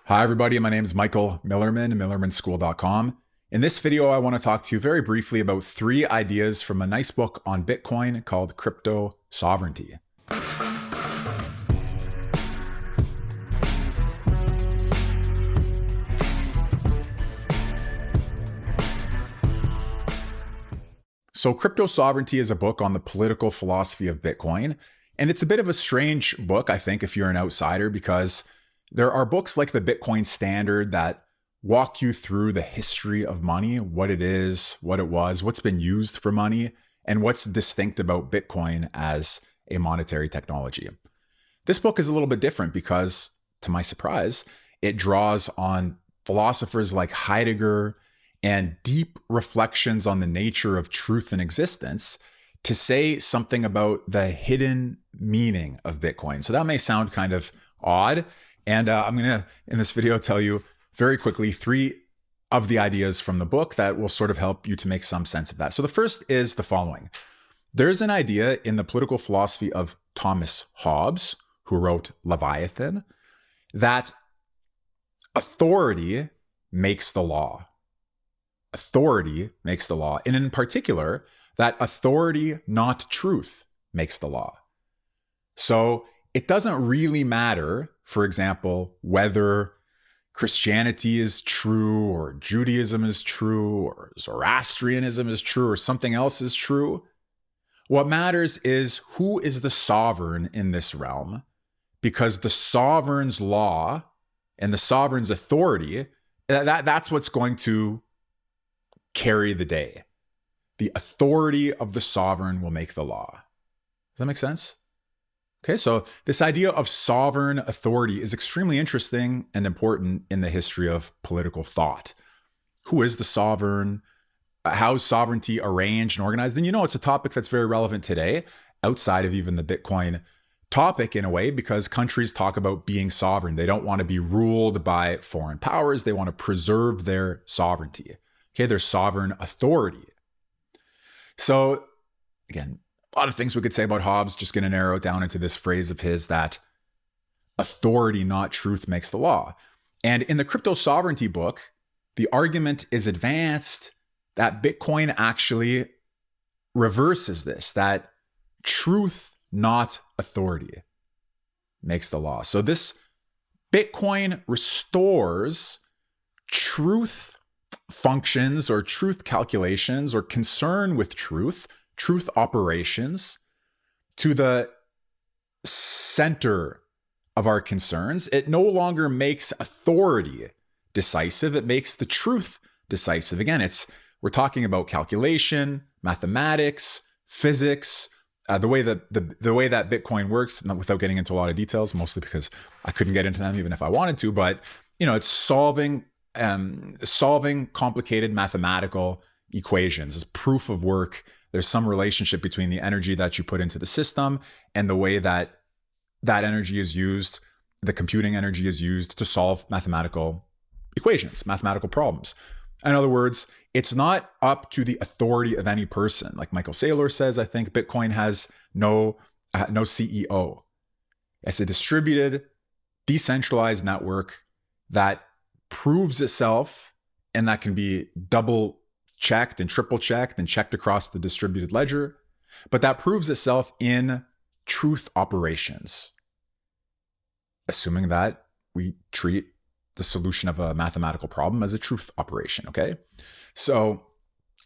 Hi everybody, my name is Michael Millerman, millermanschool.com. In this video, I want to talk to you very briefly about 3 ideas from a nice book on Bitcoin called Cryptosovereignty. So Cryptosovereignty is a book on the political philosophy of Bitcoin, and it's a bit of a strange book, I think, if you're an outsider, because there are books like the Bitcoin Standard that walk you through the history of money, what it is, what it was, what's been used for money, and what's distinct about Bitcoin as a monetary technology. This book is a little bit different because, to my surprise, it draws on philosophers like Heidegger and deep reflections on the nature of truth and existence to say something about the hidden meaning of Bitcoin. So that may sound kind of odd. And I'm going to, in this video, tell you very quickly 3 of the ideas from the book that will sort of help you to make some sense of that. So the first is the following. There's an idea in the political philosophy of Thomas Hobbes, who wrote Leviathan, that authority makes the law. Authority makes the law. And in particular, that authority, not truth, makes the law. So it doesn't really matter, for example, whether Christianity is true or Judaism is true or Zoroastrianism is true or something else is true. What matters is who is the sovereign in this realm, because the sovereign's law and the sovereign's authority, that's what's going to carry the day. The authority of the sovereign will make the law. Does that make sense? Okay, so this idea of sovereign authority is extremely interesting and important in the history of political thought. Who is the sovereign? How is sovereignty arranged and organized? And you know, it's a topic that's very relevant today, outside of even the Bitcoin topic in a way, because countries talk about being sovereign. They don't want to be ruled by foreign powers. They want to preserve their sovereignty. Okay, their sovereign authority. So again, a lot of things we could say about Hobbes, just going to narrow it down into this phrase of his that authority, not truth, makes the law. And in the Cryptosovereignty book, the argument is advanced that Bitcoin actually reverses this, that truth, not authority, makes the law. So this Bitcoin restores truth functions or truth calculations or concern with truth operations to the center of our concerns. It no longer makes authority decisive. It makes the truth decisive. Again, we're talking about calculation, mathematics, physics, the way that Bitcoin works, without getting into a lot of details, mostly because I couldn't get into them even if I wanted to, but it's solving complicated mathematical equations. It's proof of work. There's some relationship between the energy that you put into the system and the way that energy is used, the computing energy is used to solve mathematical equations, mathematical problems. In other words, it's not up to the authority of any person. Like Michael Saylor says, I think Bitcoin has no CEO. It's a distributed, decentralized network that proves itself, and that can be double checked and triple checked and checked across the distributed ledger, but that proves itself in truth operations, assuming that we treat the solution of a mathematical problem as a truth operation, okay? So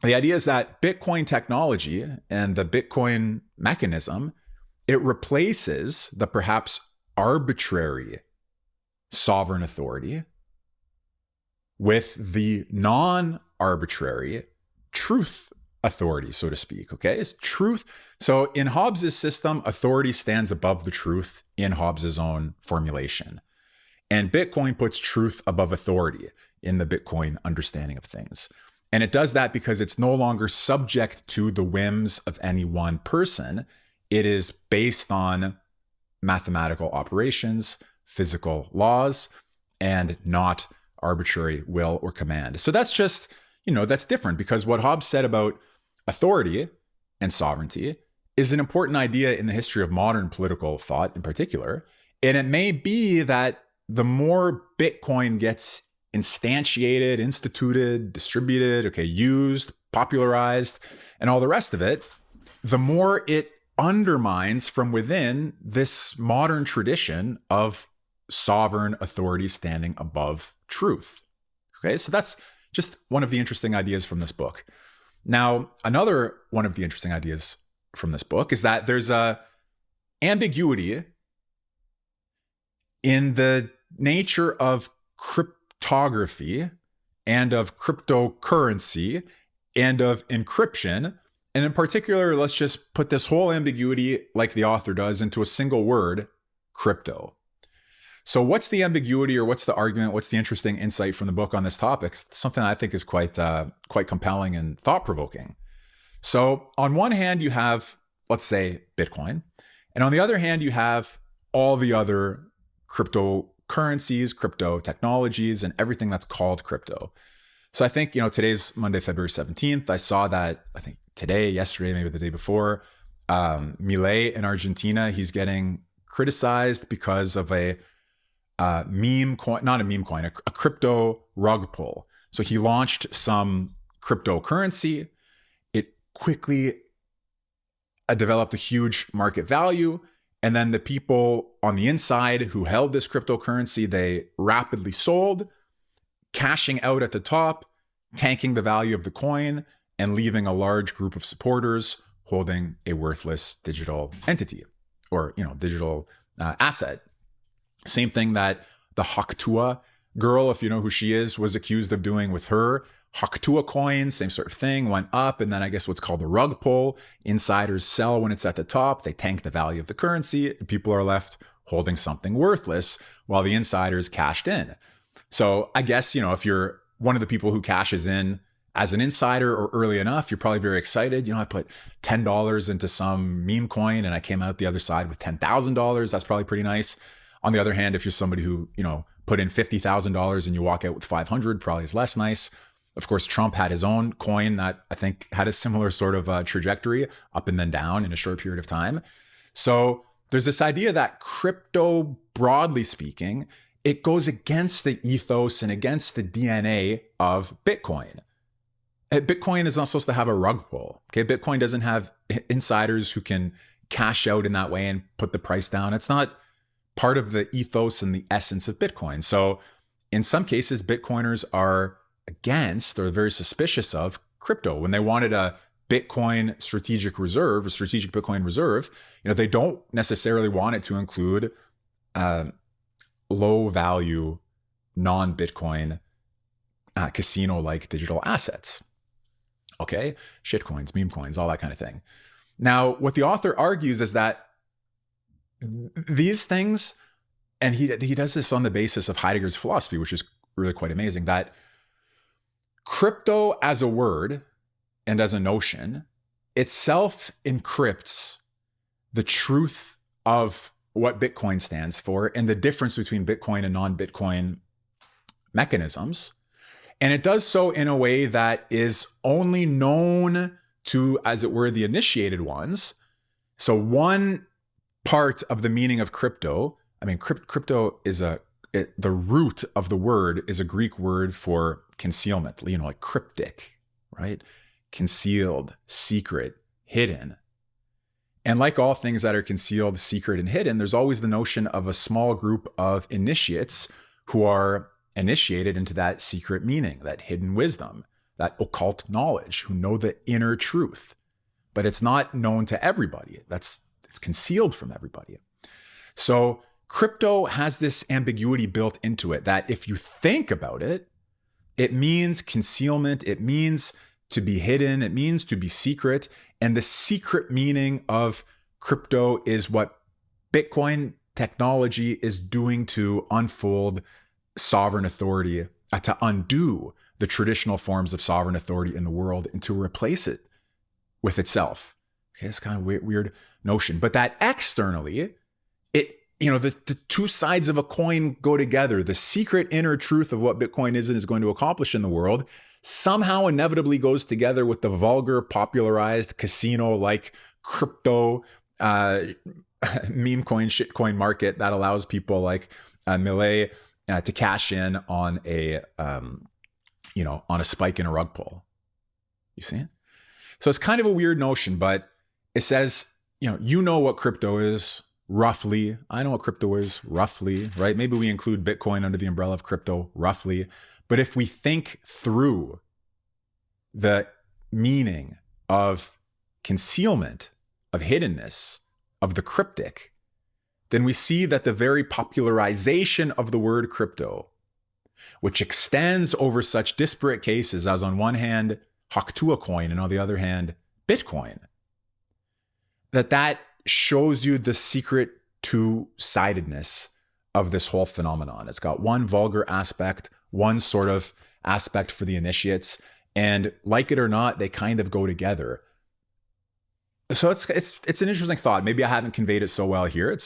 the idea is that Bitcoin technology and the Bitcoin mechanism, it replaces the perhaps arbitrary sovereign authority with the non-arbitrary truth authority, so to speak, okay? It's truth. So in Hobbes' system, authority stands above the truth in Hobbes' own formulation. And Bitcoin puts truth above authority in the Bitcoin understanding of things. And it does that because it's no longer subject to the whims of any one person. It is based on mathematical operations, physical laws, and not arbitrary will or command. So that's just, that's different, because what Hobbes said about authority and sovereignty is an important idea in the history of modern political thought in particular. And it may be that the more Bitcoin gets instantiated, instituted, distributed, used, popularized, and all the rest of it, the more it undermines from within this modern tradition of sovereign authority standing above truth. Okay, so that's just one of the interesting ideas from this book. Now, another one of the interesting ideas from this book is that there's a ambiguity in the nature of cryptography and of cryptocurrency and of encryption. And in particular, let's just put this whole ambiguity, like the author does, into a single word, crypto. So what's the ambiguity, or what's the argument? What's the interesting insight from the book on this topic? It's something I think is quite compelling and thought-provoking. So on one hand, you have, let's say, Bitcoin. And on the other hand, you have all the other cryptocurrencies, crypto technologies, and everything that's called crypto. So I think, today's Monday, February 17th. I saw that, I think today, yesterday, maybe the day before, Milei in Argentina, he's getting criticized because of a meme coin, not a meme coin, a crypto rug pull. So he launched some cryptocurrency. It quickly developed a huge market value. And then the people on the inside who held this cryptocurrency, they rapidly sold, cashing out at the top, tanking the value of the coin, and leaving a large group of supporters holding a worthless digital entity or, digital asset. Same thing that the Haktua girl, if you know who she is, was accused of doing with her Haktua coin. Same sort of thing, went up. And then I guess what's called a rug pull. Insiders sell when it's at the top. They tank the value of the currency. People are left holding something worthless while the insiders cashed in. So I guess, if you're one of the people who cashes in as an insider or early enough, you're probably very excited. I put $10 into some meme coin and I came out the other side with $10,000. That's probably pretty nice. On the other hand, if you're somebody who, put in $50,000 and you walk out with 500, probably is less nice. Of course, Trump had his own coin that I think had a similar sort of trajectory, up and then down in a short period of time. So there's this idea that crypto, broadly speaking, it goes against the ethos and against the DNA of Bitcoin. Bitcoin is not supposed to have a rug pull. Okay, Bitcoin doesn't have insiders who can cash out in that way and put the price down. It's not part of the ethos and the essence of Bitcoin. So in some cases, Bitcoiners are against or very suspicious of crypto. When they wanted a Bitcoin strategic reserve, a strategic Bitcoin reserve, they don't necessarily want it to include low value, non-Bitcoin casino-like digital assets. Okay, shit coins, meme coins, all that kind of thing. Now, what the author argues is that these things, and he does this on the basis of Heidegger's philosophy, which is really quite amazing, that crypto as a word and as a notion itself encrypts the truth of what Bitcoin stands for and the difference between Bitcoin and non-Bitcoin mechanisms. And it does so in a way that is only known to, as it were, the initiated ones. So one part of the meaning of crypto, crypto is the root of the word is a Greek word for concealment, like cryptic, right? Concealed, secret, hidden. And like all things that are concealed, secret, and hidden, there's always the notion of a small group of initiates who are initiated into that secret meaning, that hidden wisdom, that occult knowledge, who know the inner truth. But it's not known to everybody. It's concealed from everybody. So crypto has this ambiguity built into it that if you think about it, it means concealment, it means to be hidden, it means to be secret. And the secret meaning of crypto is what Bitcoin technology is doing to unfold sovereign authority, to undo the traditional forms of sovereign authority in the world and to replace it with itself. Okay, it's kind of weird notion, but that externally, the two sides of a coin go together. The secret inner truth of what Bitcoin is and is going to accomplish in the world somehow inevitably goes together with the vulgar, popularized, casino-like crypto meme coin, shitcoin market that allows people like melee to cash in on a on a spike in a rug pull. You see it? So it's kind of a weird notion, but it says, you know what crypto is roughly. I know what crypto is roughly, right? Maybe we include Bitcoin under the umbrella of crypto roughly. But if we think through the meaning of concealment, of hiddenness, of the cryptic, then we see that the very popularization of the word crypto, which extends over such disparate cases as on one hand, Haktua coin, and on the other hand, Bitcoin, that shows you the secret two-sidedness of this whole phenomenon. It's got one vulgar aspect, one sort of aspect for the initiates, and like it or not, they kind of go together. So it's an interesting thought. Maybe I haven't conveyed it so well here.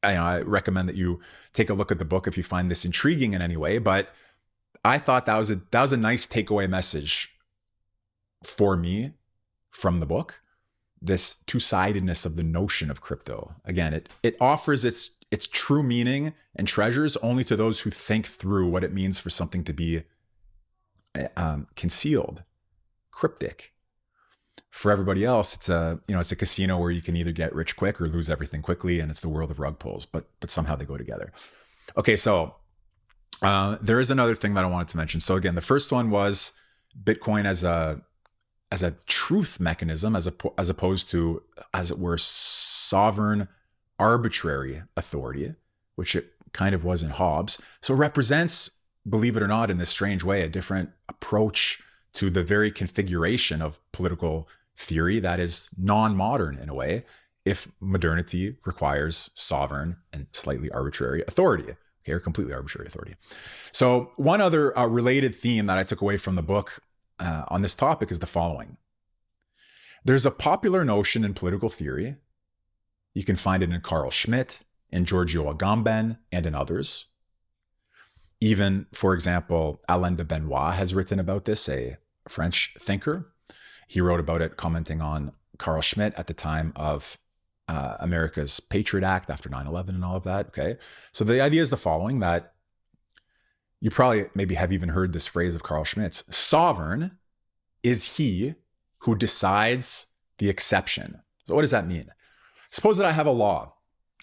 I recommend that you take a look at the book if you find this intriguing in any way, but I thought that was a nice takeaway message for me from the book. This two-sidedness of the notion of crypto. Again, it offers its true meaning and treasures only to those who think through what it means for something to be concealed, cryptic. For everybody else, it's a casino where you can either get rich quick or lose everything quickly, and it's the world of rug pulls. But somehow they go together. Okay, so there is another thing that I wanted to mention. So again, the first one was Bitcoin as a truth mechanism, as opposed to, as it were, sovereign, arbitrary authority, which it kind of was in Hobbes. So it represents, believe it or not, in this strange way, a different approach to the very configuration of political theory that is non-modern in a way, if modernity requires sovereign and slightly arbitrary authority, or completely arbitrary authority. So one other related theme that I took away from the book on this topic is the following. There's a popular notion in political theory. You can find it in Carl Schmitt, in Giorgio Agamben, and in others. Even, for example, Alain de Benoit has written about this, a French thinker. He wrote about it commenting on Carl Schmitt at the time of America's Patriot Act after 9/11 and all of that. Okay, so the idea is the following, that you probably maybe have even heard this phrase of Carl Schmitt's: sovereign is he who decides the exception. So what does that mean? Suppose that I have a law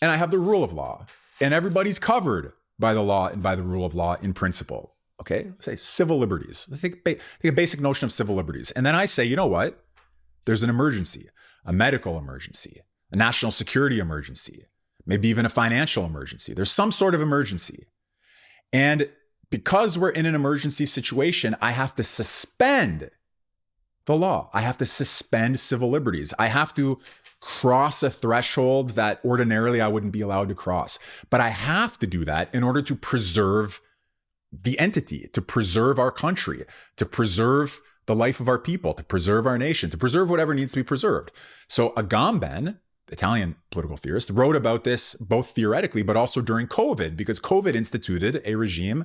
and I have the rule of law, and everybody's covered by the law and by the rule of law in principle. Okay, say civil liberties. Think a basic notion of civil liberties. And then I say, you know what? There's an emergency, a medical emergency, a national security emergency, maybe even a financial emergency. There's some sort of emergency. And because we're in an emergency situation, I have to suspend the law. I have to suspend civil liberties. I have to cross a threshold that ordinarily I wouldn't be allowed to cross. But I have to do that in order to preserve the entity, to preserve our country, to preserve the life of our people, to preserve our nation, to preserve whatever needs to be preserved. So Agamben, Italian political theorist, wrote about this both theoretically, but also during COVID, because COVID instituted a regime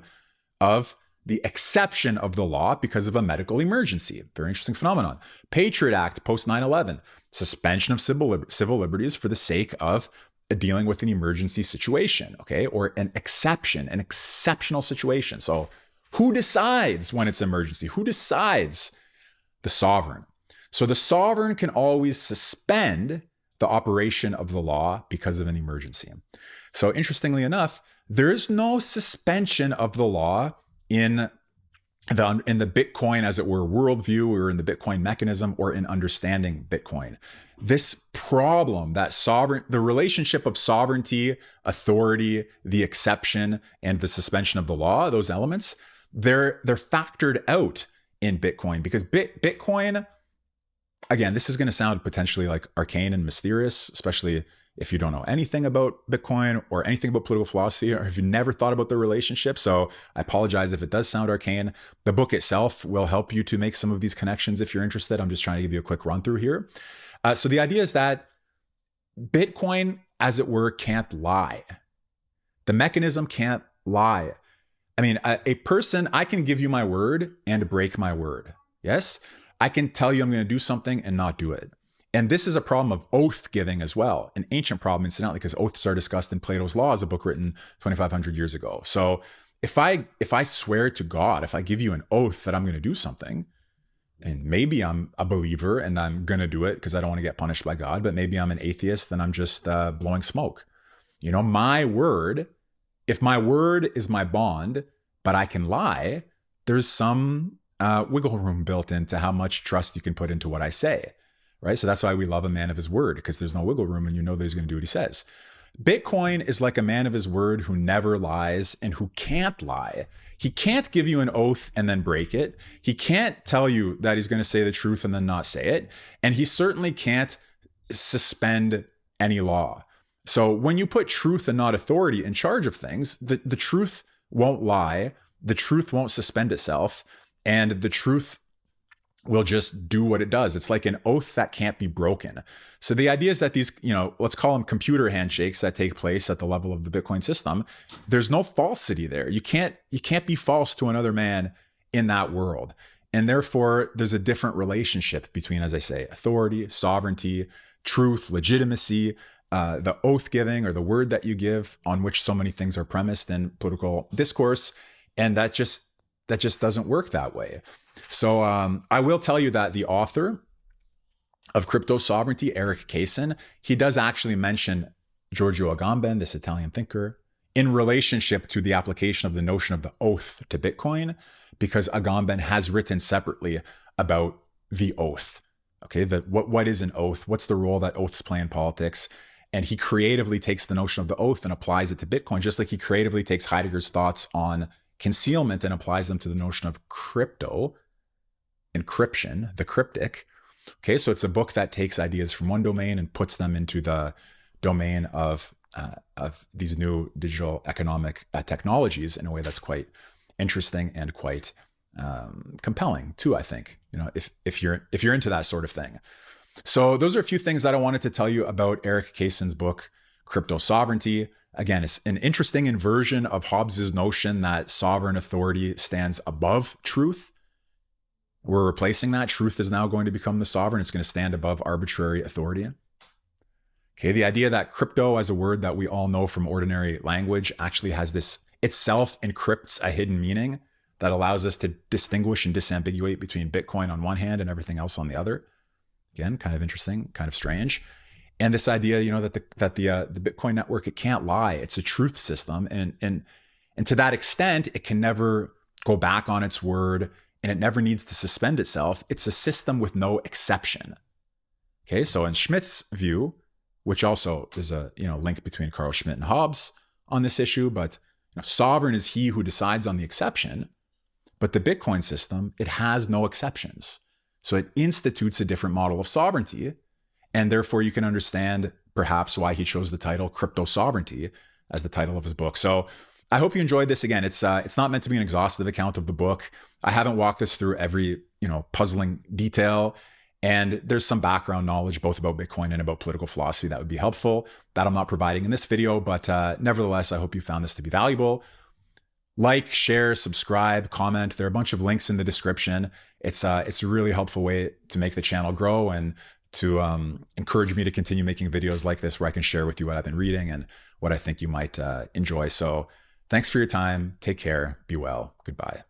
of the exception of the law because of a medical emergency. Very interesting phenomenon. Patriot Act post 9/11, suspension of civil liberties for the sake of dealing with an emergency situation, okay, or an exception, an exceptional situation. So who decides when it's emergency? Who decides? The sovereign. So the sovereign can always suspend the operation of the law because of an emergency. So interestingly enough, there is no suspension of the law in the Bitcoin, as it were, worldview, or in the Bitcoin mechanism, or in understanding Bitcoin. This problem, the relationship of sovereignty, authority, the exception, and the suspension of the law, those elements, they're factored out in Bitcoin, because Bitcoin, again, this is going to sound potentially like arcane and mysterious, especially if you don't know anything about Bitcoin or anything about political philosophy, or if you've never thought about the relationship. So I apologize if it does sound arcane. The book itself will help you to make some of these connections if you're interested. I'm just trying to give you a quick run through here. So the idea is that Bitcoin, as it were, can't lie. The mechanism can't lie. I mean, a person, I can give you my word and break my word. Yes? I can tell you I'm going to do something and not do it. And this is a problem of oath giving as well, an ancient problem, incidentally, because oaths are discussed in Plato's Laws, a book written 2,500 years ago. So if I swear to God, if I give you an oath that I'm going to do something, and maybe I'm a believer and I'm going to do it because I don't want to get punished by God, but maybe I'm an atheist and I'm just blowing smoke. You know, my word, if my word is my bond, but I can lie, there's some wiggle room built into how much trust you can put into what I say, right? So that's why we love a man of his word, because there's no wiggle room and you know that he's going to do what he says. Bitcoin is like a man of his word who never lies and who can't lie. He can't give you an oath and then break it. He can't tell you that he's going to say the truth and then not say it. And he certainly can't suspend any law. So when you put truth and not authority in charge of things, the truth won't lie, the truth won't suspend itself, and the truth will just do what it does. It's like an oath that can't be broken. So the idea is that these, let's call them computer handshakes that take place at the level of the Bitcoin system, there's no falsity there. You can't be false to another man in that world. And therefore, there's a different relationship between, as I say, authority, sovereignty, truth, legitimacy, the oath giving or the word that you give, on which so many things are premised in political discourse. And that just doesn't work that way. So I will tell you that the author of Cryptosovereignty, Erik Cason, he does actually mention Giorgio Agamben, this Italian thinker, in relationship to the application of the notion of the oath to Bitcoin, because Agamben has written separately about the oath. Okay, what is an oath? What's the role that oaths play in politics? And he creatively takes the notion of the oath and applies it to Bitcoin, just like he creatively takes Heidegger's thoughts on concealment and applies them to the notion of crypto, encryption, the cryptic. Okay, so it's a book that takes ideas from one domain and puts them into the domain of these new digital economic technologies in a way that's quite interesting and quite compelling too, I think, if you're into that sort of thing. So those are a few things that I wanted to tell you about Erik Cason's book, Cryptosovereignty. Again, it's an interesting inversion of Hobbes's notion that sovereign authority stands above truth. We're replacing that. Truth is now going to become the sovereign. It's going to stand above arbitrary authority. Okay, the idea that crypto as a word that we all know from ordinary language actually has this, itself encrypts a hidden meaning that allows us to distinguish and disambiguate between Bitcoin on one hand and everything else on the other. Again, kind of interesting, kind of strange. And this idea, that the Bitcoin network, it can't lie. It's a truth system. And to that extent, it can never go back on its word and it never needs to suspend itself. It's a system with no exception. Okay, so in Schmitt's view, which also there's a link between Carl Schmitt and Hobbes on this issue, but sovereign is he who decides on the exception. But the Bitcoin system, it has no exceptions. So it institutes a different model of sovereignty. And therefore, you can understand perhaps why he chose the title Cryptosovereignty as the title of his book. So I hope you enjoyed this. Again, it's not meant to be an exhaustive account of the book. I haven't walked this through every puzzling detail. And there's some background knowledge both about Bitcoin and about political philosophy that would be helpful that I'm not providing in this video. But nevertheless, I hope you found this to be valuable. Like, share, subscribe, comment. There are a bunch of links in the description. It's a really helpful way to make the channel grow and to encourage me to continue making videos like this where I can share with you what I've been reading and what I think you might enjoy. So thanks for your time. Take care. Be well. Goodbye.